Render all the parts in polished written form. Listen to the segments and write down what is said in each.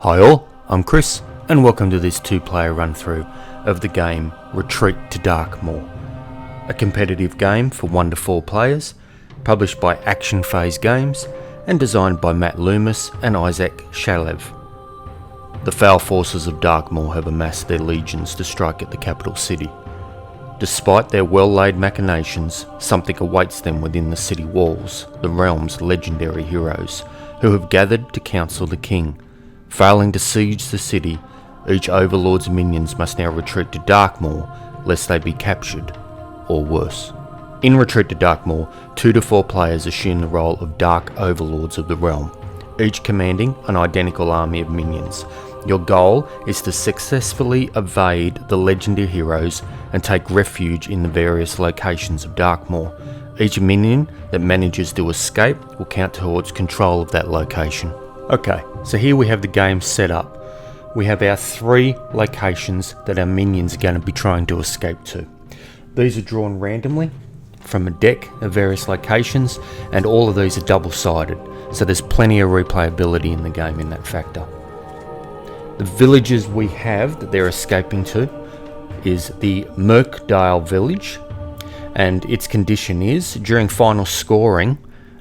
Hi all, I'm Chris and welcome to this 2-player run through of the game Retreat to Darkmoor, a competitive game for 1 to 4 players, published by Action Phase Games and designed by Matt Loomis and Isaac Shalev. The foul forces of Darkmoor have amassed their legions to strike at the capital city. Despite their well-laid machinations, something awaits them within the city walls, the realm's legendary heroes, who have gathered to counsel the king. Failing to siege the city, each overlord's minions must now retreat to Darkmoor, lest they be captured, or worse. In Retreat to Darkmoor, 2 to 4 players assume the role of Dark Overlords of the realm, each commanding an identical army of minions. Your goal is to successfully evade the legendary heroes and take refuge in the various locations of Darkmoor. Each minion that manages to escape will count towards control of that location. Okay, so here we have the game set up. We have our 3 locations that our minions are going to be trying to escape to. These are drawn randomly from a deck of various locations, and all of these are double-sided, so there's plenty of replayability in the game in that factor. The villages we have that they're escaping to is the Merkdale village, and its condition is, during final scoring,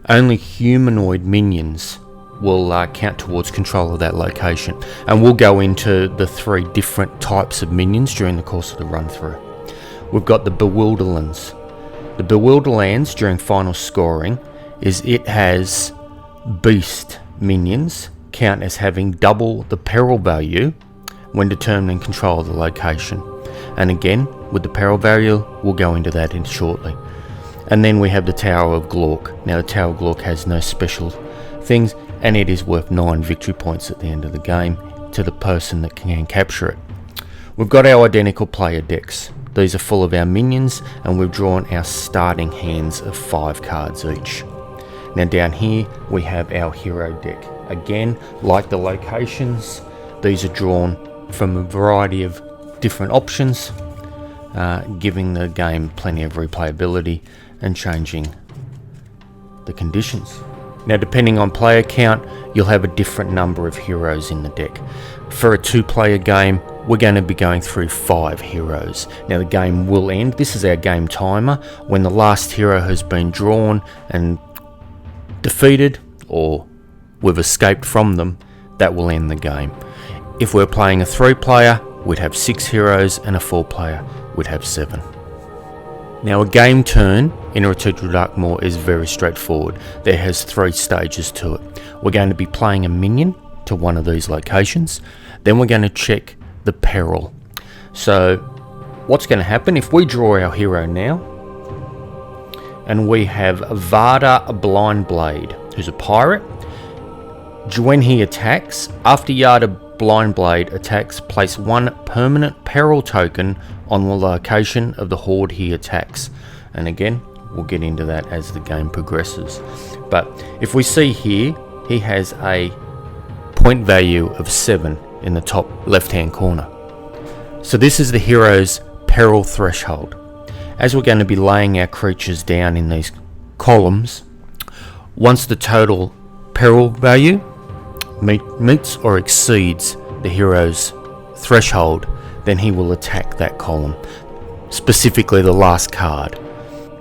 only humanoid minions will count towards control of that location, and we'll go into the 3 different types of minions during the course of the run through. We've got the Bewilderlands. The Bewilderlands during final scoring is it has beast minions count as having double the peril value when determining control of the location, and again with the peril value we'll go into that in shortly. And then we have the Tower of Glork. Now the Tower of Glork has no special things, and it is worth 9 victory points at the end of the game to the person that can capture it. We've got our identical player decks. These are full of our minions, and we've drawn our starting hands of 5 cards each. Now down here we have our hero deck. Again, like the locations, these are drawn from a variety of different options, giving the game plenty of replayability and changing the conditions. Now depending on player count, you'll have a different number of heroes in the deck. For a 2-player game, we're going to be going through 5 heroes. Now the game will end, this is our game timer, when the last hero has been drawn and defeated, or we've escaped from them, that will end the game. If we're playing a 3-player, we'd have 6 heroes, and a 4-player would have 7. Now a game turn in Retreat to Darkmoor is very straightforward. There has 3 stages to it. We're going to be playing a minion to one of these locations, then we're going to check the peril. So what's going to happen if we draw our hero now, and we have Vada Blindblade, who's a pirate. When he attacks, after Yada Blindblade attacks, place 1 permanent peril token on the location of the horde he attacks. And again, we'll get into that as the game progresses. But if we see here, he has a point value of 7 in the top left-hand corner. So this is the hero's peril threshold. As we're going to be laying our creatures down in these columns, once the total peril value meets or exceeds the hero's threshold, then he will attack that column, specifically the last card.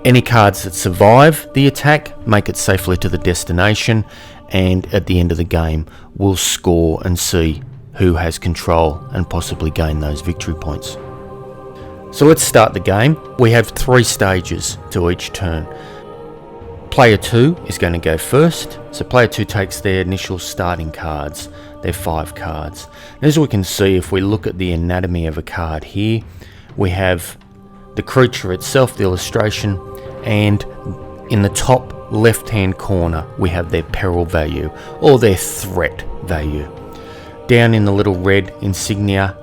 Any cards that survive the attack make it safely to the destination, and at the end of the game we'll score and see who has control and possibly gain those victory points. So let's start the game. We have 3 stages to each turn. Player 2 is going to go first. So player 2 takes their initial starting cards, their 5 cards. As we can see, if we look at the anatomy of a card here, we have the creature itself, the illustration, and in the top left hand corner we have their peril value or their threat value. Down in the little red insignia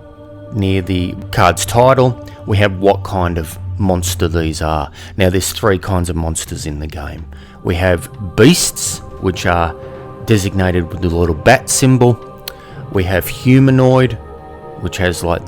near the card's title, we have what kind of monster these are. Now there's 3 kinds of monsters in the game. We have beasts, which are designated with the little bat symbol. We have humanoid, which has like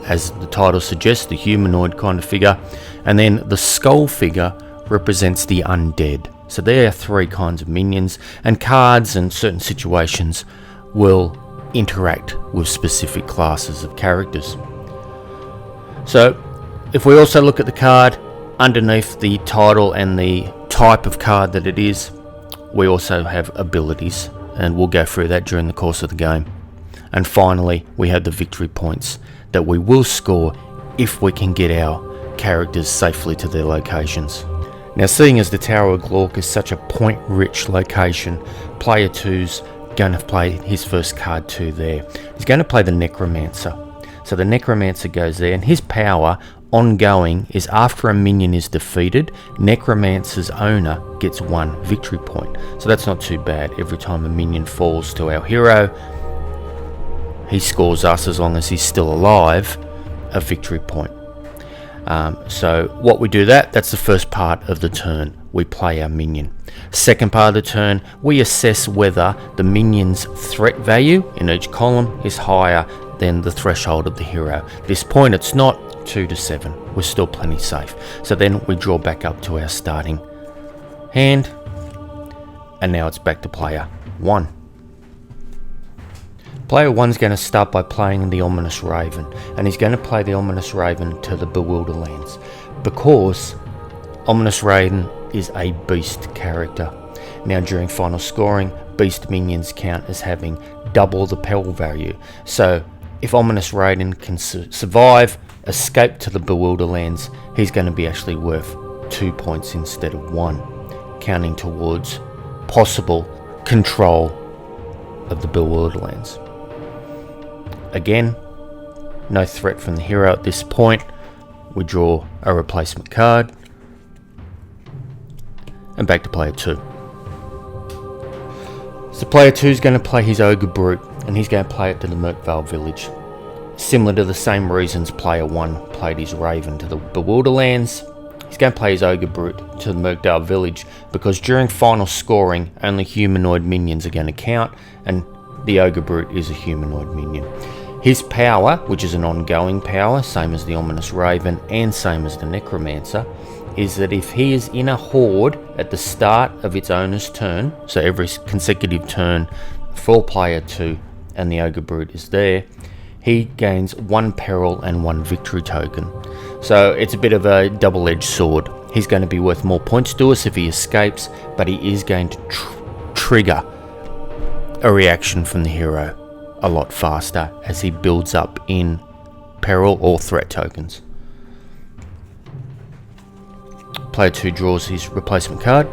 as the title suggests, the humanoid kind of figure. And then the skull figure represents the undead. So there are 3 kinds of minions, and cards in certain situations will interact with specific classes of characters. So if we also look at the card, underneath the title and the type of card that it is, we also have abilities, and we'll go through that during the course of the game. And finally, we have the victory points that we will score if we can get our characters safely to their locations. Now, seeing as the Tower of Glork is such a point-rich location, player 2's going to play his first card 2 there. He's going to play the Necromancer. So the Necromancer goes there, and his power ongoing is after a minion is defeated, Necromancer's owner gets 1 victory point. So that's not too bad. Every time a minion falls to our hero, he scores us, as long as he's still alive, a victory point. So what we do that's the first part of the turn. We play our minion. Second part of the turn, we assess whether the minion's threat value in each column is higher than the threshold of the hero. At this point it's not 2 to 7. We're still plenty safe. So then we draw back up to our starting hand, and now it's back to player 1. Player 1's going to start by playing the Ominous Raven, and he's going to play the Ominous Raven to the Bewilderlands, because Ominous Raven is a beast character. Now, during final scoring, beast minions count as having double the peril value. So if Ominous Raven can survive, escape to the Bewilderlands, he's going to be actually worth 2 points instead of 1, counting towards possible control of the Bewilderlands. Again, no threat from the hero at this point. We draw a replacement card, and back to player 2. So player 2 is going to play his Ogre Brute, and he's going to play it to the Merkvale village. Similar to the same reasons player 1 played his Raven to the Bewilderlands, he's going to play his Ogre Brute to the Merkvale village, because during final scoring, only humanoid minions are going to count, and the Ogre Brute is a humanoid minion. His power, which is an ongoing power, same as the Ominous Raven and same as the Necromancer, is that if he is in a horde at the start of its owner's turn, so every consecutive turn for player 2 and the Ogre Brute is there, he gains 1 peril and 1 victory token. So it's a bit of a double-edged sword. He's going to be worth more points to us if he escapes, but he is going to trigger a reaction from the hero a lot faster as he builds up in peril or threat tokens. Player 2 draws his replacement card,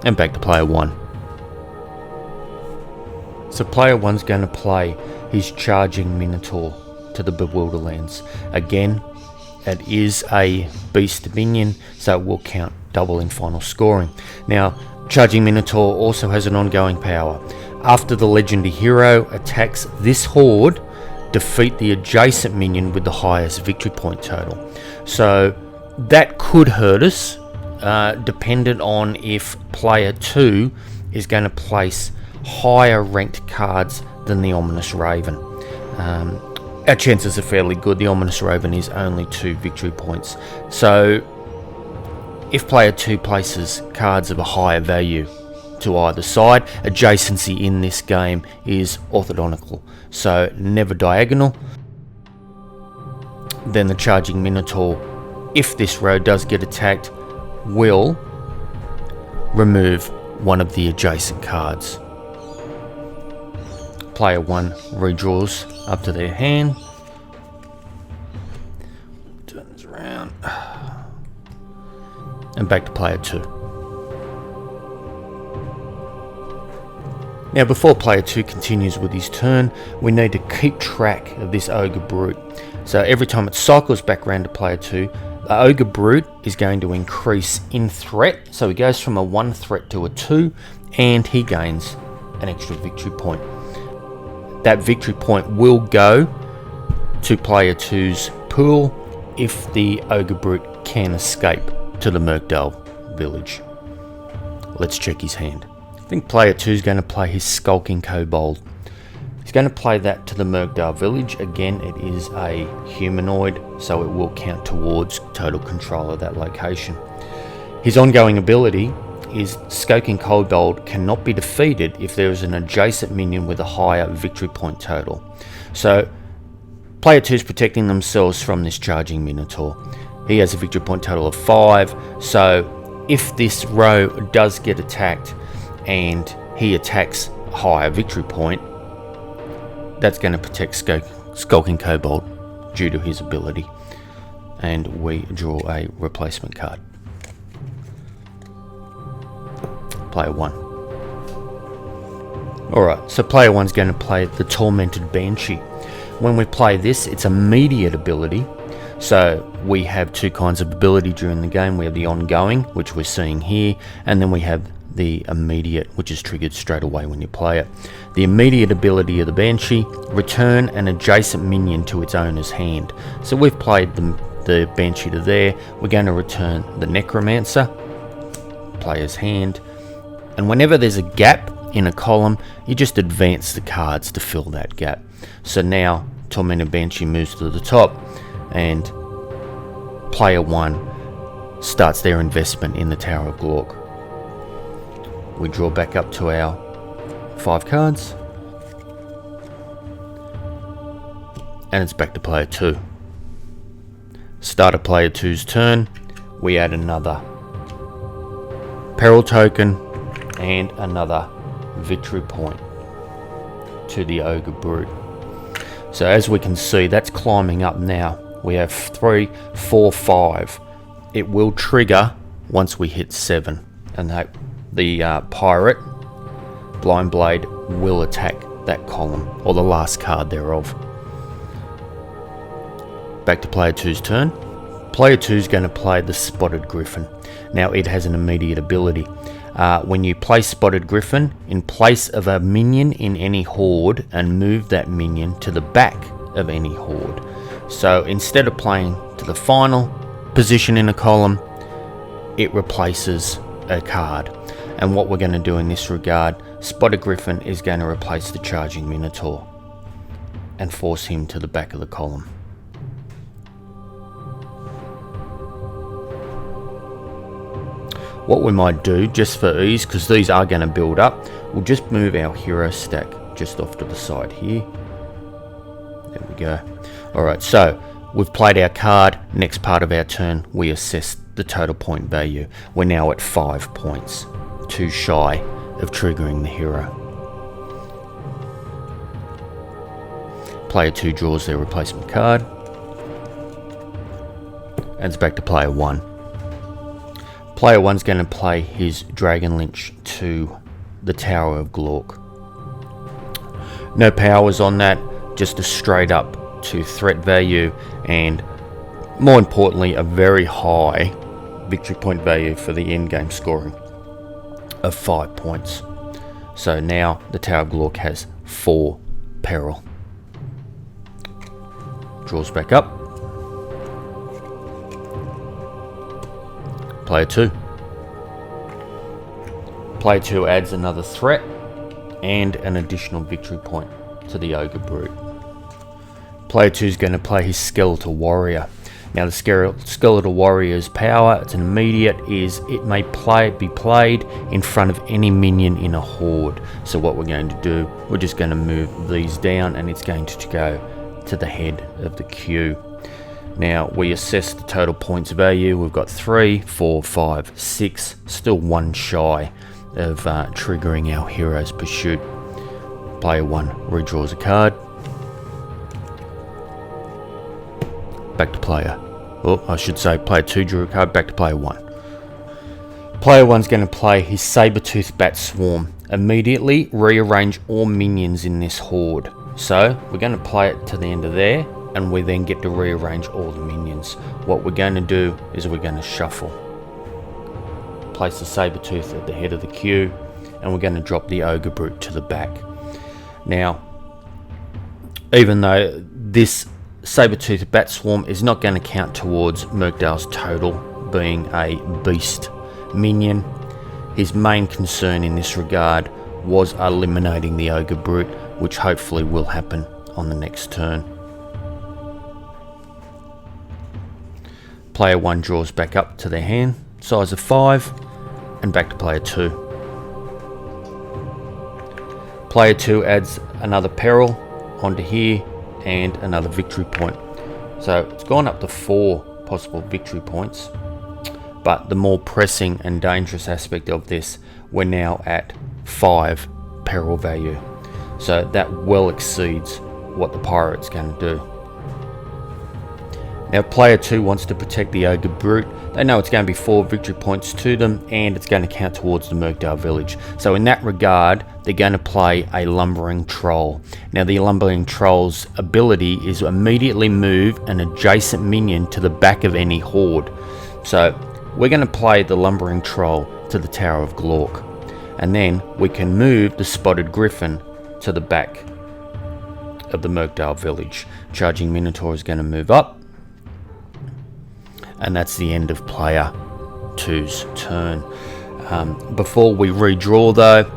and back to player 1. So player 1's going to play his Charging Minotaur to the Bewilderlands. Again, it is a beast minion, so it will count double in final scoring. Now, Charging Minotaur also has an ongoing power. After the legendary hero attacks this horde, defeat the adjacent minion with the highest victory point total. So that could hurt us, dependent on if player 2 is going to place higher ranked cards than the Ominous Raven. Our chances are fairly good. The Ominous Raven is only 2 victory points. So if player 2 places cards of a higher value to either side, adjacency in this game is orthogonal, so never diagonal, then the Charging Minotaur, if this row does get attacked, will remove one of the adjacent cards. Player 1 redraws up to their hand, turns around, and back to player 2. Now, before player 2 continues with his turn, we need to keep track of this Ogre Brute. So every time it cycles back around to player 2, the Ogre Brute is going to increase in threat. So he goes from a 1 threat to a 2, and he gains an extra victory point. That victory point will go to player 2's pool if the Ogre Brute can escape to the Merkvale village. Let's check his hand. I think player 2 is going to play his Skulking Kobold. He's going to play that to the Merkvale village. Again, it is a humanoid, so it will count towards total control of that location. His ongoing ability is Skulking Kobold cannot be defeated if there is an adjacent minion with a higher victory point total. So player 2 is protecting themselves from this charging Minotaur. He has a victory point total of 5, so if this row does get attacked and he attacks a higher victory point, that's going to protect Skulking Kobold due to his ability. And we draw a replacement card. Player 1. Alright, so player 1's going to play the Tormented Banshee. When we play this, it's immediate ability. So we have two kinds of ability during the game. We have the ongoing, which we're seeing here, and then we have the immediate, which is triggered straight away when you play it. The immediate ability of the Banshee, return an adjacent minion to its owner's hand. So we've played the Banshee to there. We're going to return the Necromancer, player's hand, and whenever there's a gap in a column, you just advance the cards to fill that gap. So now Tormented Banshee moves to the top, and player 1 starts their investment in the Tower of Glork. We draw back up to our 5 cards, and it's back to player 2. Start of player 2's turn, we add another peril token and another victory point to the Ogre Brute. So as we can see, that's climbing up now. We have 3, 4, 5. It will trigger once we hit 7, and the pirate Blind Blade will attack that column, or the last card thereof. Back to player 2's turn. Player 2 is going to play the Spotted Griffin. Now it has an immediate ability. When you play Spotted Griffin, in place of a minion in any horde, and move that minion to the back of any horde. So instead of playing to the final position in a column, it replaces a card. And what we're going to do in this regard, Spotted Griffin is going to replace the charging Minotaur and force him to the back of the column. What we might do, just for ease, because these are going to build up, we'll just move our hero stack just off to the side here. There we go. Alright, so we've played our card. Next part of our turn, we assess the total point value. We're now at 5 points, too shy of triggering the hero. Player 2 draws their replacement card, and it's back to player 1. Player 1's going to play his Dragon Lynch to the Tower of Glork. No powers on that, just a straight up to threat value, and more importantly, a very high victory point value for the end game scoring of 5 points. So now the Tower of Glork has 4 peril. Draws back up. Player 2. Player 2 adds another threat and an additional victory point to the Ogre Brute. Player 2 is going to play his Skeletal Warrior. Now the Skeletal Warrior's power, it's an immediate, is it may be played in front of any minion in a horde. So what we're going to do, we're just going to move these down, and it's going to go to the head of the queue. Now we assess the total points value. We've got 3, 4, 5, 6, still 1 shy of triggering our hero's pursuit. Player 1 redraws a card. Back to player. Oh, I should say player 2 drew a card, back to player 1. Player 1's going to play his Saber-Tooth Bat Swarm. Immediately rearrange all minions in this horde. So we're going to play it to the end of there, and we then get to rearrange all the minions. What we're going to do is we're going to shuffle. Place the Saber-Tooth at the head of the queue, and we're going to drop the Ogre Brute to the back. Now, even though this Saber-Tooth Bat Swarm is not going to count towards Murkdale's total being a beast minion, his main concern in this regard was eliminating the Ogre Brute, which hopefully will happen on the next turn. Player 1 draws back up to their hand, size of 5, and back to player 2. Player 2 adds another peril onto here and another victory point. So it's gone up to 4 possible victory points, but the more pressing and dangerous aspect of this, we're now at 5 peril value. So that well exceeds what the pirate's going to do. Now player 2 wants to protect the Ogre Brute. They know it's going to be 4 victory points to them, and it's going to count towards the Merkdale village. So in that regard, they're going to play a Lumbering Troll. Now the Lumbering Troll's ability is to immediately move an adjacent minion to the back of any horde. So we're going to play the Lumbering Troll to the Tower of Glork, and then we can move the Spotted Griffin to the back of the Merkdale village. Charging Minotaur is going to move up, and that's the end of player 2's turn. Before we redraw though,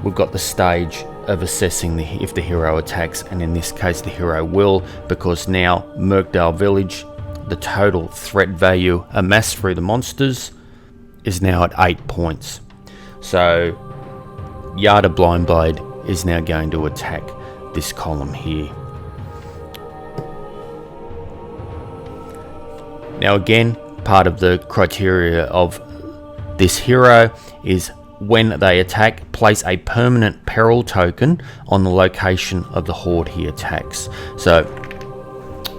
we've got the stage of assessing if the hero attacks, and in this case the hero will, because now Merkdale village, the total threat value amassed through the monsters is now at 8 points. So Yada Blindblade is now going to attack this column here. Now again, part of the criteria of this hero is when they attack, place a permanent peril token on the location of the horde he attacks. So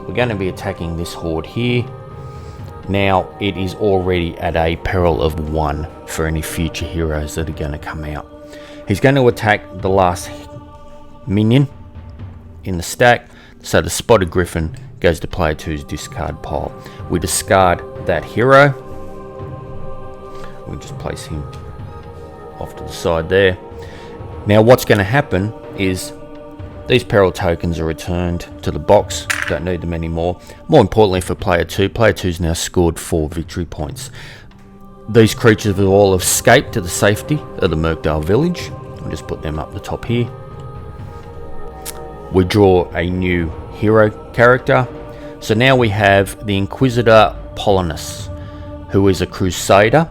we're going to be attacking this horde here. Now it is already at a peril of 1 for any future heroes that are going to come out. He's going to attack the last minion in the stack, so the Spotted Griffin goes to player 2's discard pile. We discard that hero. We'll just place him off to the side there. Now what's going to happen is these peril tokens are returned to the box. Don't need them anymore. More importantly for player 2, player 2's now scored 4 victory points. These creatures will all escape to the safety of the Merkdale village. I'll just put them up the top here. We draw a new hero character. So now we have the Inquisitor Polinus, who is a Crusader.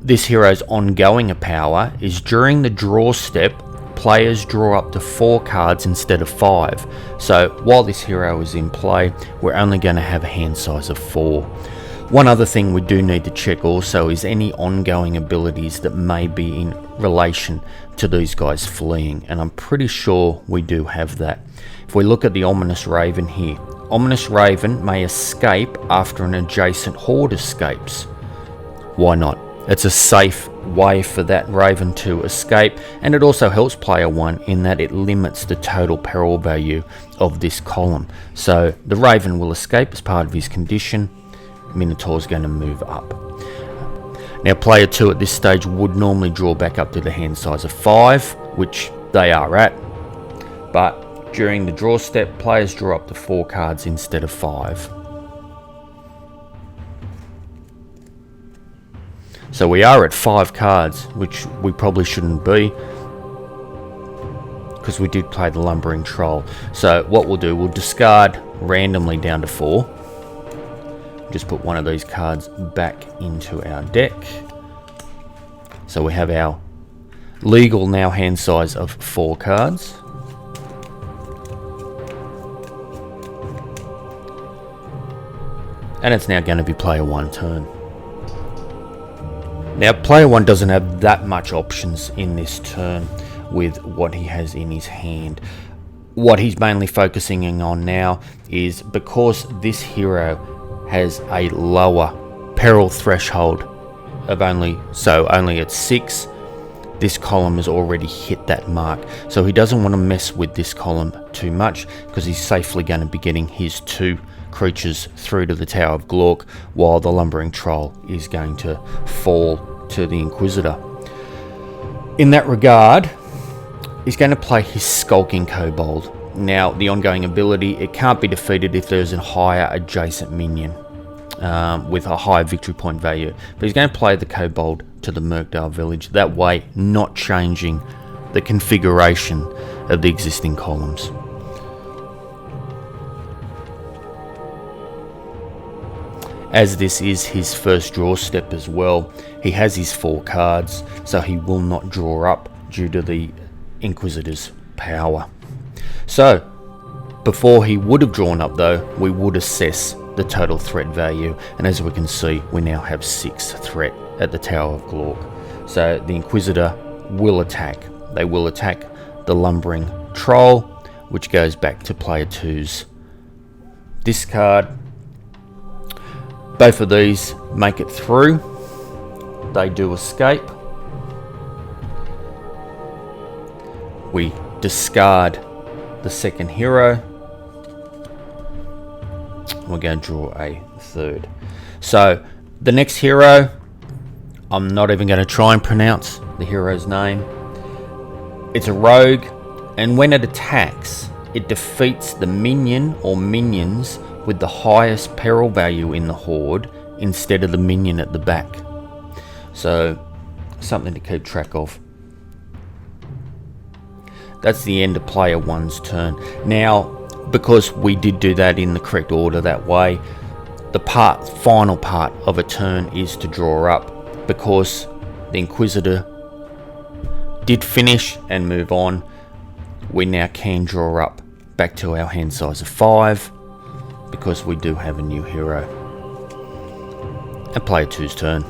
This hero's ongoing power is during the draw step, players draw up to 4 cards instead of 5. So while this hero is in play, we're only going to have a hand size of 4. One other thing we do need to check also is any ongoing abilities that may be in relation to these guys fleeing, and I'm pretty sure we do have that. If we look at the Ominous Raven here, Ominous Raven may escape after an adjacent horde escapes. Why not? It's a safe way for that Raven to escape, and it also helps player 1 in that it limits the total peril value of this column. So the Raven will escape as part of his condition. Minotaur's going to move up. Now player 2 at this stage would normally draw back up to the hand size of 5, which they are at, but during the draw step, players draw up to 4 cards instead of 5. So we are at 5 cards, which we probably shouldn't be, because we did play the Lumbering Troll. So what we'll do, we'll discard randomly down to 4. Just put one of these cards back into our deck. So we have our legal now hand size of 4 cards. And it's now going to be player 1 turn. Now player 1 doesn't have that much options in this turn with what he has in his hand. What he's mainly focusing on now is, because this hero has a lower peril threshold of only at 6, this column has already hit that mark. So he doesn't want to mess with this column too much, because he's safely going to be getting his 2 creatures through to the Tower of Glork, while the Lumbering Troll is going to fall to the Inquisitor. In that regard, he's going to play his Skulking Kobold. Now, the ongoing ability, it can't be defeated if there's a higher adjacent minion with a higher victory point value. But he's going to play the Kobold to the Merkdale village, that way not changing the configuration of the existing columns. As this is his first draw step as well, he has his 4 cards, so he will not draw up due to the Inquisitor's power. So, before he would have drawn up though, we would assess the total threat value, and as we can see, we now have 6 threat at the Tower of Glork. So the Inquisitor will attack. They will attack the Lumbering Troll, which goes back to player 2's discard. Both of these make it through. They do escape. We discard the second hero. We're going to draw a third. So the next hero, I'm not even going to try and pronounce the hero's name. It's a rogue, and when it attacks, it defeats the minion or minions with the highest peril value in the horde instead of the minion at the back. So something to keep track of. That's the end of player 1's turn. Now, because we did do that in the correct order that way, the final part of a turn is to draw up. Because the Inquisitor did finish and move on, we now can draw up back to our hand size of 5, because we do have a new hero. And player 2's turn.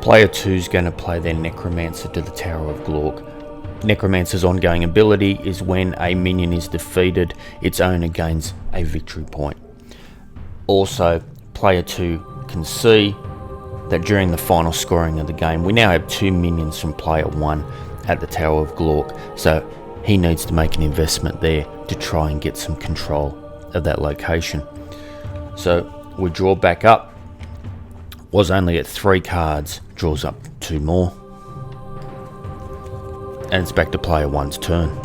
Player 2's going to play their Necromancer to the Tower of Glork. Necromancer's ongoing ability is when a minion is defeated, its owner gains a victory point. Also, player 2 can see that during the final scoring of the game, we now have 2 minions from player 1 at the Tower of Glork, so he needs to make an investment there to try and get some control of that location. So we draw back up. Was only at 3 cards, draws up 2 more. And it's back to player 1's turn.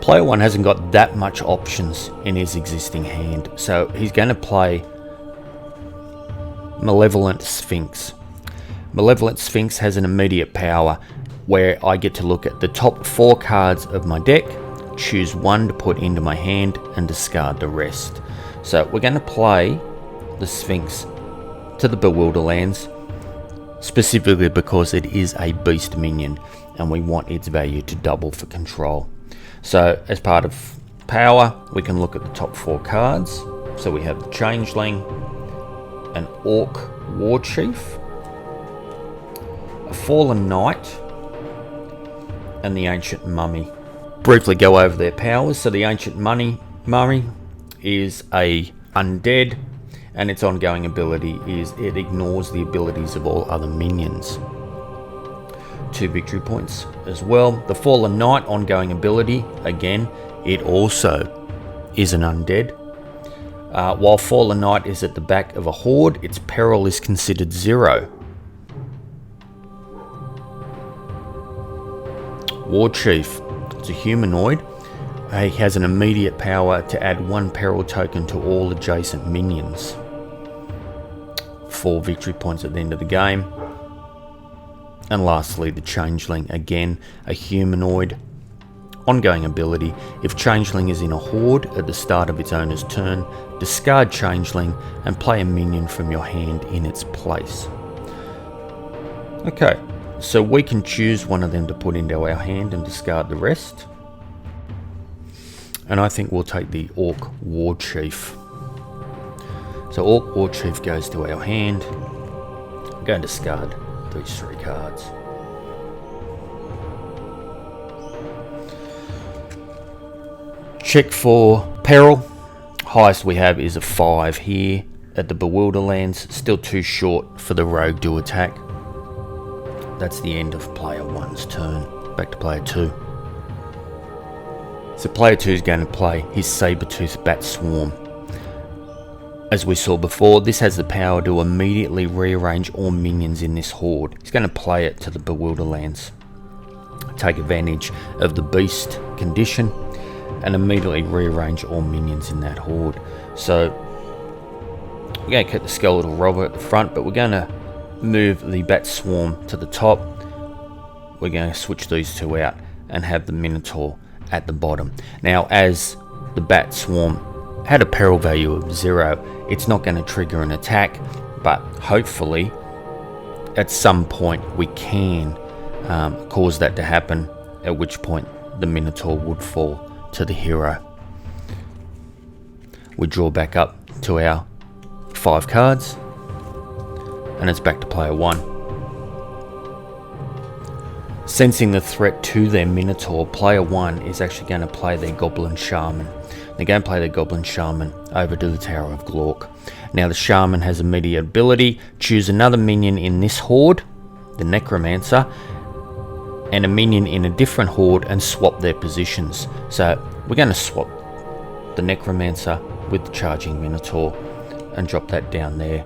Player 1 hasn't got that much options in his existing hand, so he's going to play Malevolent Sphinx. Malevolent Sphinx has an immediate power where I get to look at the top 4 cards of my deck, choose 1 to put into my hand, and discard the rest. So we're going to play the Sphinx to the Bewilderlands, specifically because it is a beast minion and we want its value to double for control. So as part of power, we can look at the top 4 cards. So we have the Changeling, an Orc War Chief, a Fallen Knight, and the Ancient Mummy. Briefly go over their powers. So the Ancient Mummy is a undead, and its ongoing ability is it ignores the abilities of all other minions. 2 victory points as well. The Fallen Knight ongoing ability, again, it also is an undead. While Fallen Knight is at the back of a horde, its peril is considered 0. War Chief, it's a humanoid. He has an immediate power to add 1 peril token to all adjacent minions. 4 victory points at the end of the game. And lastly, the Changeling, again, a humanoid. Ongoing ability, if Changeling is in a horde at the start of its owner's turn, discard Changeling and play a minion from your hand in its place. Okay, so we can choose one of them to put into our hand and discard the rest. And I think we'll take the Orc War Chief. So Orc War Chief goes to our hand. I'm going to discard these 3 cards. Check for peril. Highest we have is a 5 here at the Bewilderlands. Still too short for the rogue to attack. That's the end of player 1's turn. Back to player 2. So player 2 is going to play his Sabertooth Bat Swarm. As we saw before, this has the power to immediately rearrange all minions in this horde. He's going to play it to the Bewilderlands. Take advantage of the beast condition and immediately rearrange all minions in that horde. So we're going to keep the Skeletal Robber at the front, but we're going to move the Bat Swarm to the top. We're going to switch these 2 out and have the Minotaur at the bottom. Now, as the Bat Swarm had a peril value of 0, it's not going to trigger an attack, but hopefully at some point we can cause that to happen, at which point the Minotaur would fall to the hero. We draw back up to our 5 cards, and it's back to player 1. Sensing the threat to their Minotaur, player 1 is actually going to play their Goblin Shaman. They're going to play their Goblin Shaman over to the Tower of Glork. Now the Shaman has immediate ability, choose another minion in this horde, the Necromancer, and a minion in a different horde and swap their positions. So we're going to swap the Necromancer with the charging Minotaur and drop that down there.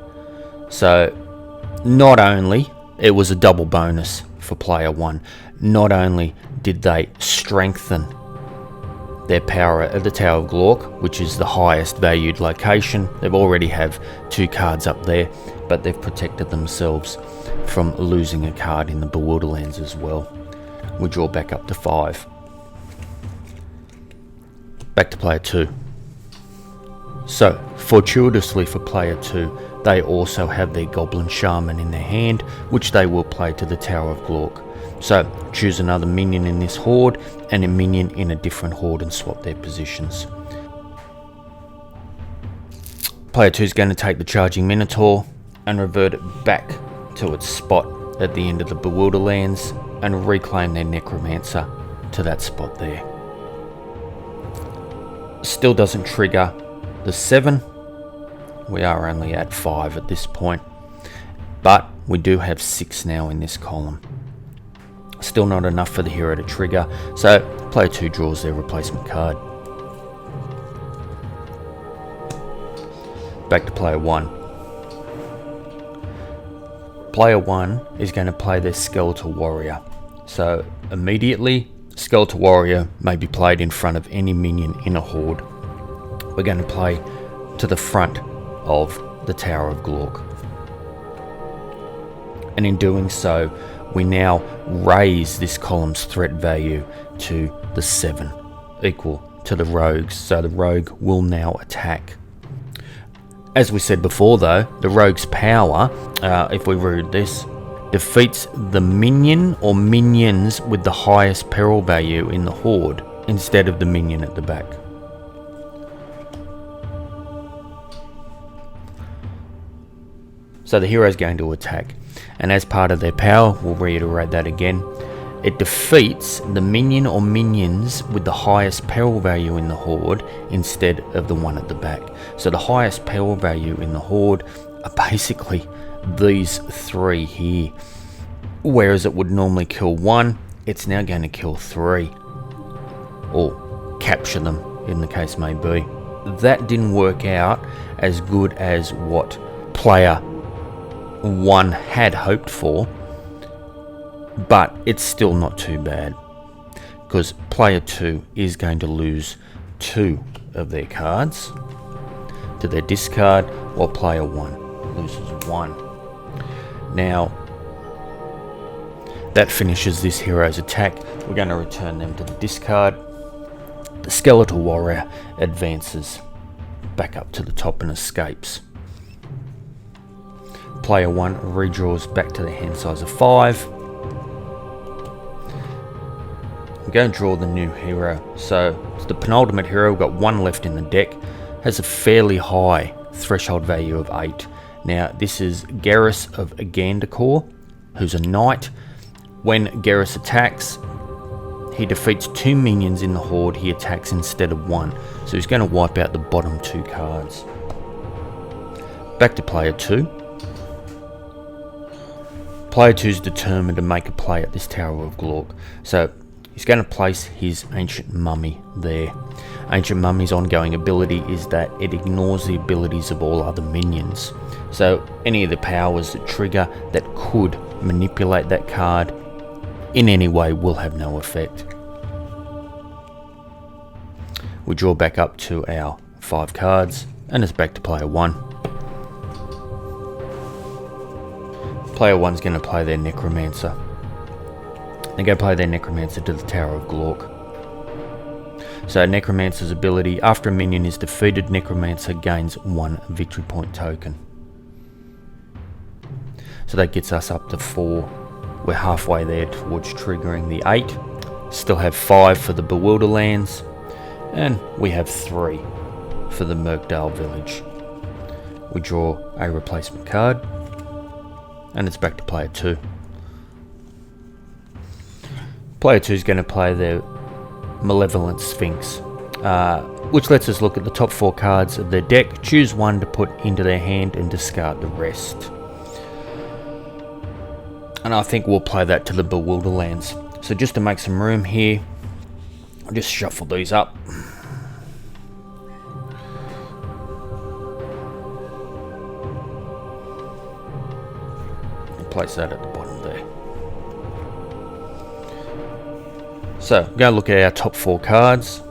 So not only it was a double bonus for player 1, not only did they strengthen their power at the Tower of Glork, which is the highest valued location, they already have 2 cards up there, but they've protected themselves from losing a card in the Bewilderlands as well. We draw back up to 5. Back to player 2. So, fortuitously for player 2, they also have their Goblin Shaman in their hand, which they will play to the Tower of Glork. So, choose another minion in this horde and a minion in a different horde and swap their positions. Player 2 is going to take the charging Minotaur and revert it back to its spot at the end of the Bewilderlands and reclaim their Necromancer to that spot there. Still doesn't trigger the 7. We are only at 5 at this point, but we do have 6 now in this column. Still not enough for the hero to trigger, so player 2 draws their replacement card. Back to player 1. Player 1 is going to play their Skeletal Warrior. So immediately, Skeletal Warrior may be played in front of any minion in a horde. We're going to play to the front of the Tower of Glork. And in doing so, we now raise this column's threat value to the 7, equal to the rogues. So the rogue will now attack. As we said before though, the rogue's power, if we read this, defeats the minion or minions with the highest peril value in the horde instead of the minion at the back. So the hero is going to attack, and as part of their power, we'll reiterate that again, it defeats the minion or minions with the highest peril value in the horde instead of the one at the back. So the highest peril value in the horde are basically these 3 here. Whereas it would normally kill 1, it's now going to kill 3. Or capture them, in the case may be. That didn't work out as good as what player 1 had hoped for, but it's still not too bad, because player 2 is going to lose 2 of their cards to their discard, while player 1 loses 1. Now, that finishes this hero's attack. We're going to return them to the discard. The Skeletal Warrior advances back up to the top and escapes. Player 1 redraws back to the hand size of 5. We're going to draw the new hero. So it's the penultimate hero. We've got 1 left in the deck. Has a fairly high threshold value of 8. Now this is Garrus of Agandakor, who's a knight. When Garrus attacks, he defeats 2 minions in the horde. He attacks instead of 1. So he's going to wipe out the bottom 2 cards. Back to player 2. Player 2 is determined to make a play at this Tower of Glork. So he's going to place his Ancient Mummy there. Ancient Mummy's ongoing ability is that it ignores the abilities of all other minions. So any of the powers that trigger that could manipulate that card in any way will have no effect. We draw back up to our 5 cards, and it's back to player 1. Player 1's going to play their Necromancer. They're going to play their Necromancer to the Tower of Glork. So Necromancer's ability, after a minion is defeated, Necromancer gains 1 victory point token. So that gets us up to 4. We're halfway there towards triggering the 8. Still have 5 for the Bewilderlands, and we have 3 for the Murkdale Village. We draw a replacement card, and it's back to player 2. Player 2 is going to play their Malevolent Sphinx, which lets us look at the top 4 cards of their deck, choose one to put into their hand and discard the rest. And I think we'll play that to the Bewilderlands. So just to make some room here, I'll just shuffle these up. And place that at the bottom there. So, go look at our top 4 cards.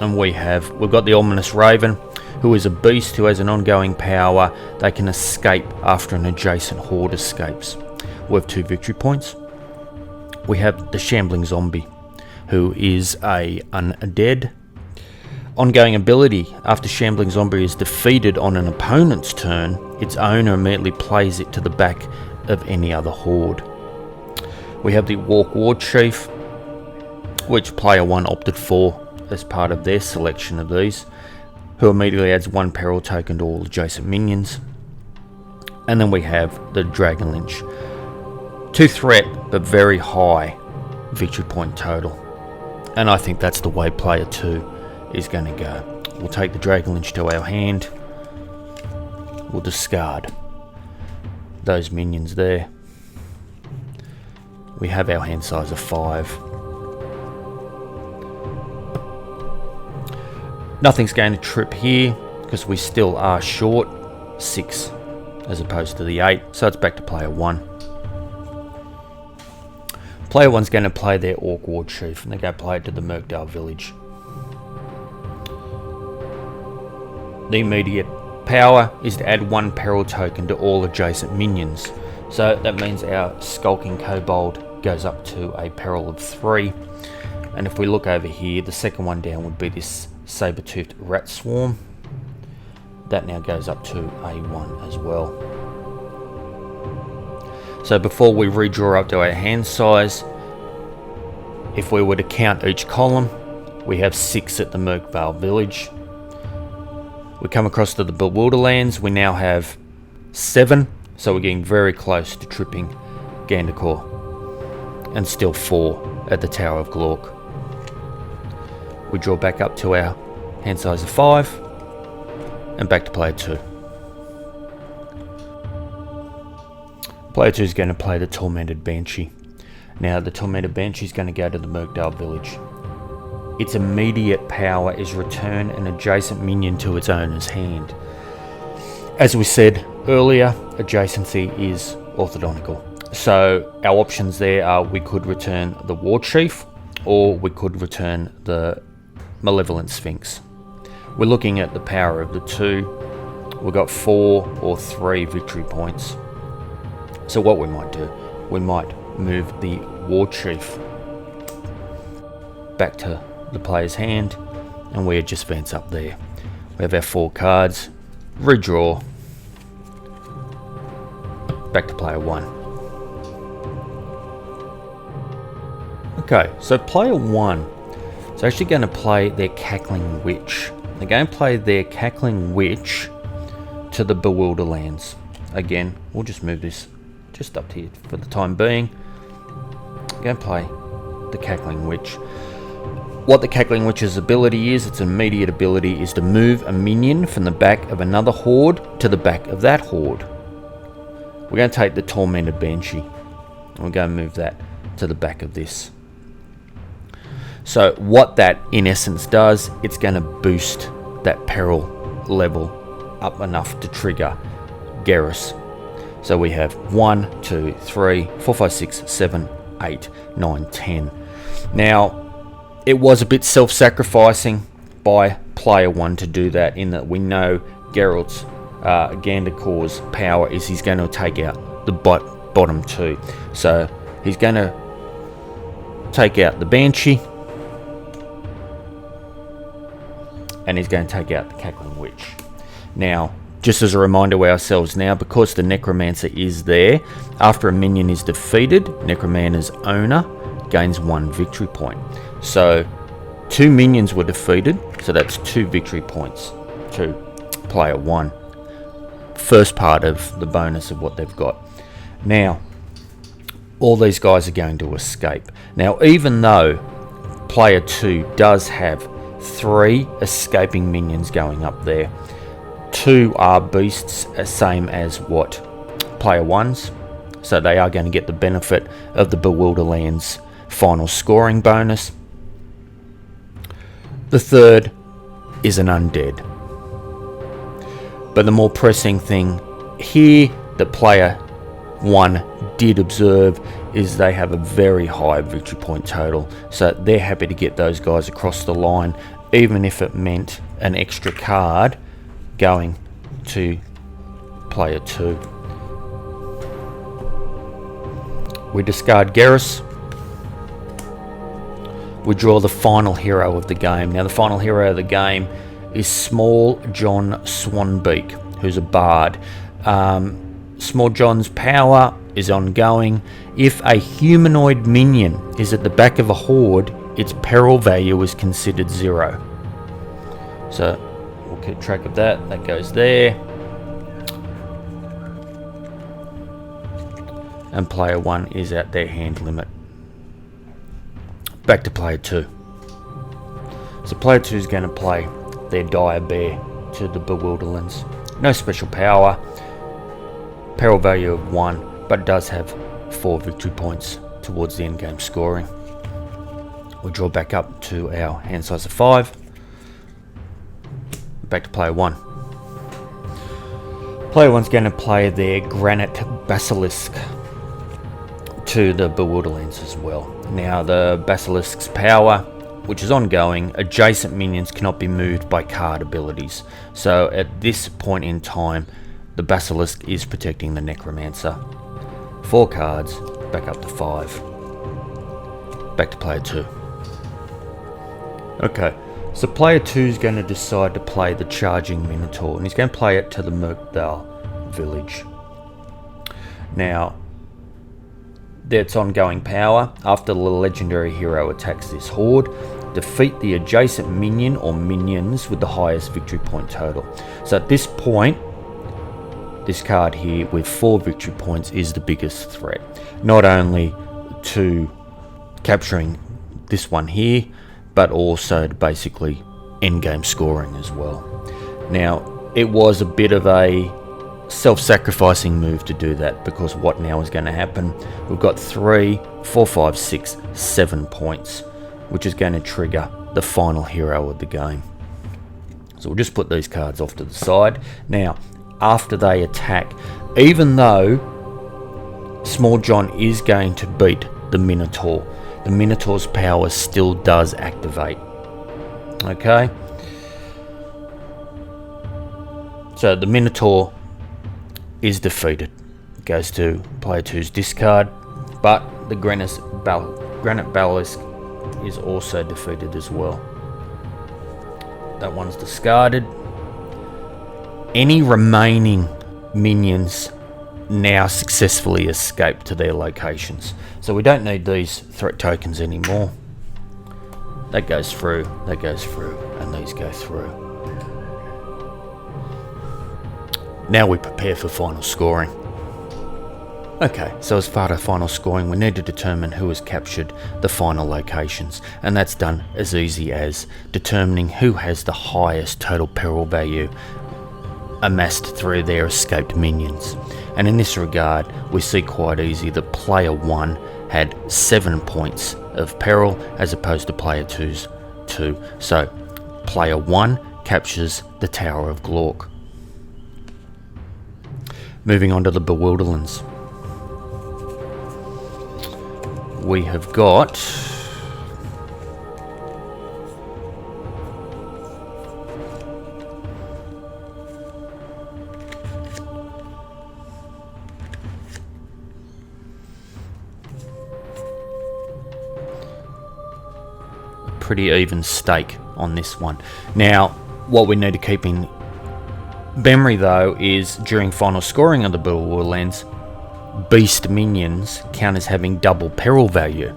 And we've got the Ominous Raven, who is a beast who has an ongoing power. They can escape after an adjacent horde escapes. We have 2 victory points. We have the Shambling Zombie, who is a undead. Ongoing ability, after Shambling Zombie is defeated on an opponent's turn, its owner immediately plays it to the back of any other horde. We have the Walk War Chief, which player 1 opted for as part of their selection of these, who immediately adds 1 peril token to all adjacent minions. And then we have the Dragon Lynch. 2 threat, but very high victory point total. And I think that's the way player 2 is going to go. We'll take the Dragon Lynch to our hand. We'll discard those minions there. We have our hand size of 5. Nothing's going to trip here because we still are short 6 as opposed to the 8, so it's back to player 1. Player 1's going to play their Orc War Chief, and they go play it to the Murkdale Village. The immediate power is to add 1 peril token to all adjacent minions. So that means our Skulking Kobold goes up to a peril of 3. And if we look over here, the second one down would be this Saber-toothed Rat Swarm. That now goes up to a 1 as well. So before we redraw up to our hand size, if we were to count each column, we have 6 at the Murkdale Village. We come across to the Bewilderlands, we now have 7, so we're getting very close to tripping Gandakor. And still 4 at the Tower of Glork. We draw back up to our hand size of 5, and back to player 2. Player 2 is going to play the Tormented Banshee. Now the Tormented Banshee is going to go to the Murkdale Village. Its immediate power is return an adjacent minion to its owner's hand. As we said earlier, adjacency is orthodontical. So our options there are we could return the War Chief, or we could return the Malevolent Sphinx. We're looking at the power of the 2. We've got 4 or 3 victory points. So what we might do, we might move the War Chief back to the player's hand, and we just advance up there. We have our 4 cards, redraw, back to player 1. Okay, so player 1 is actually going to play their Cackling Witch. They're going to play their Cackling Witch to the Bewilderlands. Again, we'll just move this just up here for the time being. I'm going to play the Cackling Witch. What the Cackling Witch's ability is, its immediate ability is to move a minion from the back of another horde to the back of that horde. We're going to take the Tormented Banshee, and we're going to move that to the back of this. So what that in essence does, it's going to boost that peril level up enough to trigger Garrus. So we have 1, 2, 3, 4, 5, 6, 7, 8, 9, 10. Now, it was a bit self-sacrificing by player 1 to do that, in that we know Geralt's Gandakor's power is he's going to take out the bottom 2. So he's going to take out the Banshee, and he's going to take out the Cackling Witch. Now, just as a reminder to ourselves now, because the Necromancer is there, after a minion is defeated, Necromancer's owner gains 1 victory point. So 2 minions were defeated, so that's 2 victory points to player 1. First part of the bonus of what they've got. Now, all these guys are going to escape. Now, even though player 2 does have 3 escaping minions going up there, 2 are beasts, same as what player 1's, so they are going to get the benefit of the Bewilderland's final scoring bonus. The third is an undead. But the more pressing thing here that player 1 did observe is they have a very high victory point total, so they're happy to get those guys across the line, even if it meant an extra card going to player 2. We discard Garrus. We draw the final hero of the game. Now, the final hero of the game is Small John Swanbeak, who's a bard. Small John's power is ongoing. If a humanoid minion is at the back of a horde, its peril value is considered 0. So we'll keep track of that. That goes there. And player 1 is at their hand limit. Back to player 2. So player 2 is going to play their Dire Bear to the Bewilderlands. No special power. Peril value of 1, but does have 4 victory points towards the end game scoring. We'll draw back up to our hand size of 5. Back to player 1. Player 1's going to play their Granite Basilisk to the Bewilderlands as well. Now, the Basilisk's power, which is ongoing, adjacent minions cannot be moved by card abilities. So at this point in time, the Basilisk is protecting the Necromancer. 4 cards, back up to 5. Back to player 2. Okay, so player 2 is going to decide to play the Charging Minotaur, and he's going to play it to the Murkdal village. Now, that's ongoing power. After the legendary hero attacks this horde, defeat the adjacent minion or minions with the highest victory point total. So at this point, this card here with 4 victory points is the biggest threat. Not only to capturing this one here, but also to basically endgame scoring as well. Now, it was a bit of a self-sacrificing move to do that, because what now is going to happen? We've got 3, 4, 5, 6, 7 points, which is going to trigger the final hero of the game. So we'll just put these cards off to the side. Now, after they attack, even though Small John is going to beat the Minotaur, the Minotaur's power still does activate. Okay? So the Minotaur is defeated. It goes to player 2's discard, but the Granite Basilisk is also defeated as well. That one's discarded. Any remaining minions now successfully escape to their locations. So we don't need these threat tokens anymore. That goes through, and these go through. Now we prepare for final scoring. Okay, so as part of final scoring, we need to determine who has captured the final locations, and that's done as easy as determining who has the highest total peril value amassed through their escaped minions. And in this regard, we see quite easy that player 1 had 7 points of peril as opposed to player 2's 2. So player 1 captures the Tower of Glork. Moving on to the Bewilderlands. We have got pretty even stake on this one. Now, what we need to keep in memory though is during final scoring of the Battle War lens, beast minions count as having double peril value.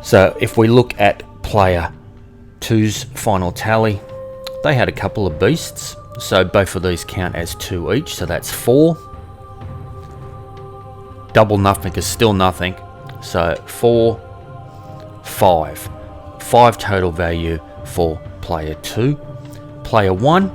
So if we look at player 2's final tally, they had a couple of beasts, so both of these count as 2 each, so that's 4. Double nothing is still nothing, so 4, 5. 5 total value for player 2. Player 1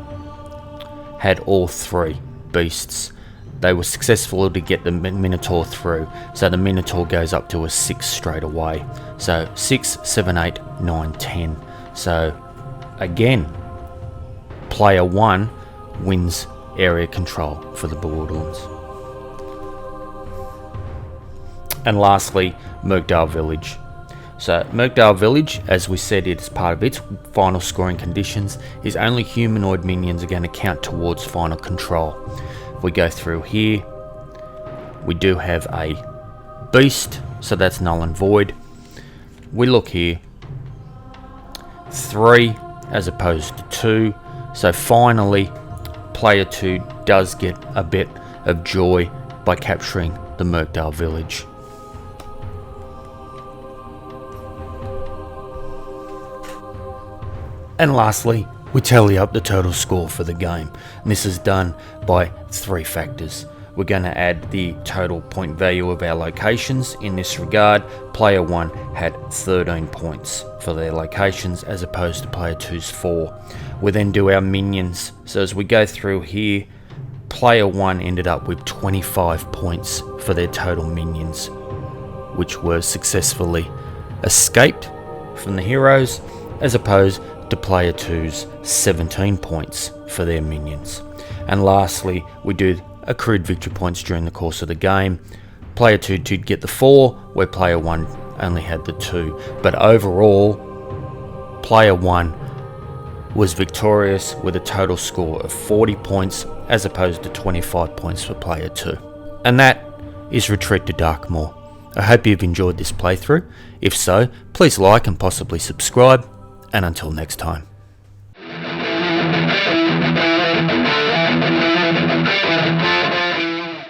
had all 3 beasts. They were successful to get the Minotaur through, so the Minotaur goes up to a 6 straight away. So 6, 7, 8, 9, 10. So again, player 1 wins area control for the Borderlands. And lastly, Merkdale Village. So Merkdale Village, as we said, it's part of its final scoring conditions, is only humanoid minions are going to count towards final control. If we go through here, we do have a beast, so that's null and void. We look here, 3 as opposed to 2, so finally player 2 does get a bit of joy by capturing the Merkdale Village. And lastly, we tally up the total score for the game, and this is done by 3 factors. We're going to add the total point value of our locations. In this regard, player 1 had 13 points for their locations as opposed to player 2's 4. We then do our minions, so as we go through here, player 1 ended up with 25 points for their total minions, which were successfully escaped from the heroes, as opposed to player 2's 17 points for their minions. And lastly, we do accrued victory points during the course of the game. Player 2 did get the 4, where player 1 only had the 2. But overall, player 1 was victorious with a total score of 40 points as opposed to 25 points for player 2. And that is Retreat to Darkmoor. I hope you've enjoyed this playthrough. If so, please like and possibly subscribe. And until next time.